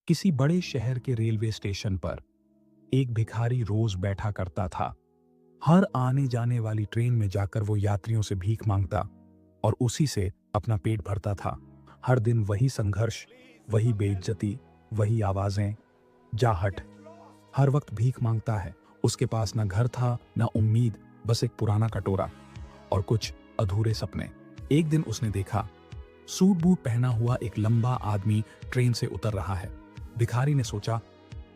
किसी बड़े शहर के रेलवे स्टेशन पर एक भिखारी रोज बैठा करता था। हर आने जाने वाली ट्रेन में जाकर वो यात्रियों से भीख मांगता और उसी से अपना पेट भरता था। हर दिन वही संघर्ष, वही बेइज्जती, वही आवाजें, जा हट। हर वक्त भीख मांगता है। उसके पास ना घर था, ना उम्मीद, बस एक पुराना कटोरा और कुछ अधूरे सपने। एक दिन उसने देखा, सूट बूट पहना हुआ एक लंबा आदमी ट्रेन से उतर रहा है। भिखारी ने सोचा,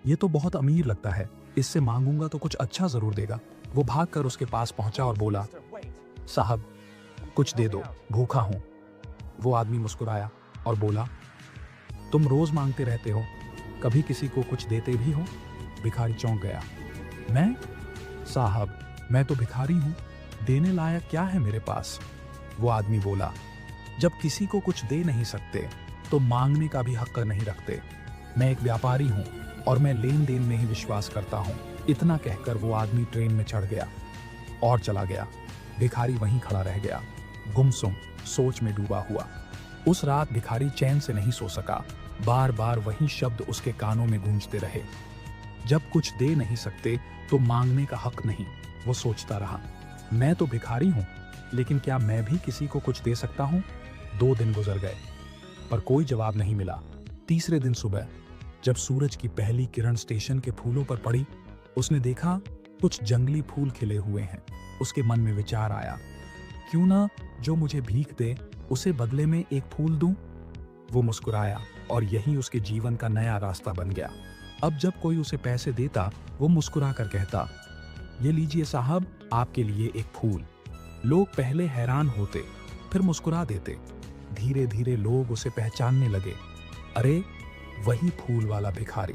ये तो बहुत अमीर लगता है, इससे मांगूंगा तो कुछ अच्छा जरूर देगा। वो भागकर उसके पास पहुंचा और बोला, साहब कुछ दे दो, भूखा हूं। वो आदमी मुस्कुराया और बोला, तुम रोज मांगते रहते हो, कभी किसी को कुछ देते भी हो? भिखारी चौंक गया। मैं? साहब मैं तो भिखारी हूं, देने लायक क्या है मेरे पास? वो आदमी बोला, जब किसी को कुछ दे नहीं सकते तो मांगने का भी हक नहीं रखते। मैं एक व्यापारी हूं और मैं लेन देन में ही विश्वास करता हूं। इतना कहकर वो आदमी ट्रेन में चढ़ गया और चला गया। भिखारी वहीं खड़ा रह गया, गुमसुम सोच में डूबा हुआ। उस रात भिखारी चैन से नहीं सो सका। बार बार वही शब्द उसके कानों में गूंजते रहे, जब कुछ दे नहीं सकते तो मांगने का हक नहीं। वो सोचता रहा, मैं तो भिखारी हूं, लेकिन क्या मैं भी किसी को कुछ दे सकता हूं? 2 दिन गुजर गए पर कोई जवाब नहीं मिला। तीसरे दिन सुबह जब सूरज की पहली किरण स्टेशन के फूलों पर पड़ी, उसने देखा कुछ जंगली फूल खिले हुए हैं। उसके मन में विचार आया, क्यों ना जो मुझे भीख दे उसे बदले में एक फूल दूं? वो मुस्कुराया और यही उसके जीवन का नया रास्ता बन गया। अब जब कोई उसे पैसे देता, वो मुस्कुरा कर कहता, ये लीजिए साहब, आपके लिए एक फूल। लोग पहले हैरान होते, फिर मुस्कुरा देते। धीरे धीरे लोग उसे पहचानने लगे। अरे वही फूल वाला भिखारी।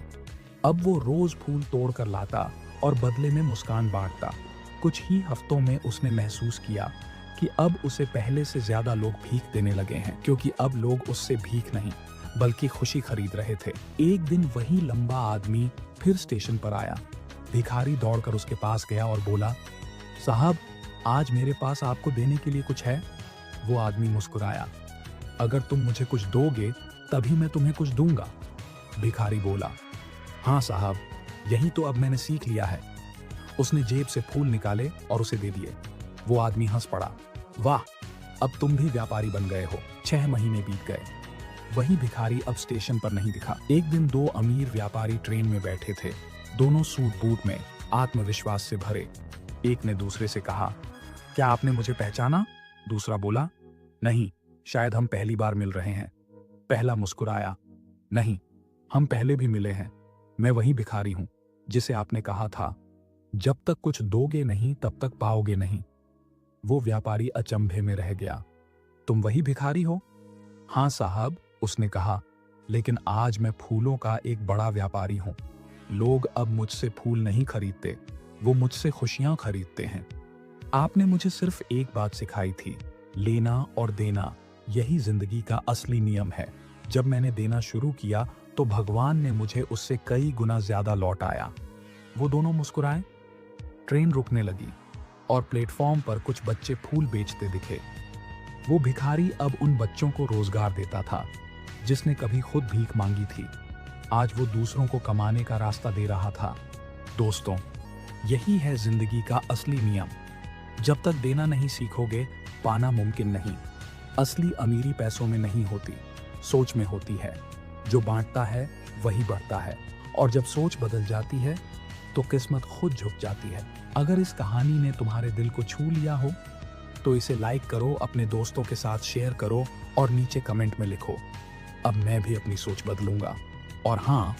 अब वो रोज फूल तोड़ कर लाता और बदले में मुस्कान बांटता। कुछ ही हफ्तों में उसने महसूस किया कि अब उसे पहले से ज्यादा लोग भीख देने लगे हैं, क्योंकि अब लोग उससे भीख नहीं बल्कि खुशी खरीद रहे थे। एक दिन वही लंबा आदमी फिर स्टेशन पर आया। भिखारी दौड़कर उसके पास गया और बोला, साहब आज मेरे पास आपको देने के लिए कुछ है? वो आदमी मुस्कुराया, अगर तुम मुझे कुछ दोगे तभी मैं तुम्हें कुछ दूंगा। भिखारी बोला, हाँ साहब, यही तो अब मैंने सीख लिया है। उसने जेब से फूल निकाले और उसे दे दिए। वो आदमी हंस पड़ा, वाह, अब तुम भी व्यापारी बन गए हो। 6 महीने बीत गए। वही भिखारी अब स्टेशन पर नहीं दिखा। एक दिन 2 अमीर व्यापारी ट्रेन में बैठे थे, दोनों सूट बूट में, आत्मविश्वास से भरे। एक ने दूसरे से कहा, क्या आपने मुझे पहचाना? दूसरा बोला, नहीं, शायद हम पहली बार मिल रहे हैं। पहला मुस्कुराया, नहीं, हम पहले भी मिले हैं। मैं वही भिखारी हूं जिसे आपने कहा था, जब तक कुछ दोगे नहीं तब तक पाओगे नहीं। वो व्यापारी अचंभे में रह गया, तुम वही भिखारी हो? हाँ साहब, उसने कहा, लेकिन आज मैं फूलों का एक बड़ा व्यापारी हूं। लोग अब मुझसे फूल नहीं खरीदते, वो मुझसे खुशियां खरीदते हैं। आपने मुझे सिर्फ एक बात सिखाई थी, लेना और देना, यही जिंदगी का असली नियम है। जब मैंने देना शुरू किया तो भगवान ने मुझे उससे कई गुना ज्यादा लौटाया। वो दोनों मुस्कुराए। ट्रेन रुकने लगी और प्लेटफॉर्म पर कुछ बच्चे फूल बेचते दिखे। वो भिखारी अब उन बच्चों को रोजगार देता था, जिसने कभी खुद भीख मांगी थी। आज वो दूसरों को कमाने का रास्ता दे रहा था। दोस्तों, यही है जिंदगी का असली नियम। जब तक देना नहीं सीखोगे, पाना मुमकिन नहीं। असली अमीरी पैसों में नहीं होती, सोच में होती है। जो बांटता है वही बढ़ता है, और जब सोच बदल जाती है तो किस्मत खुद झुक जाती है। अगर इस कहानी ने तुम्हारे दिल को छू लिया हो तो इसे लाइक करो, अपने दोस्तों के साथ शेयर करो और नीचे कमेंट में लिखो, अब मैं भी अपनी सोच बदलूंगा। और हाँ,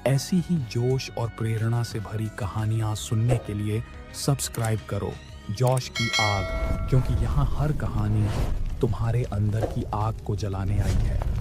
ऐसी ही जोश और प्रेरणा से भरी कहानियां सुनने के लिए सब्सक्राइब करो जोश की आग, क्योंकि यहाँ हर कहानी तुम्हारे अंदर की आग को जलाने आई है।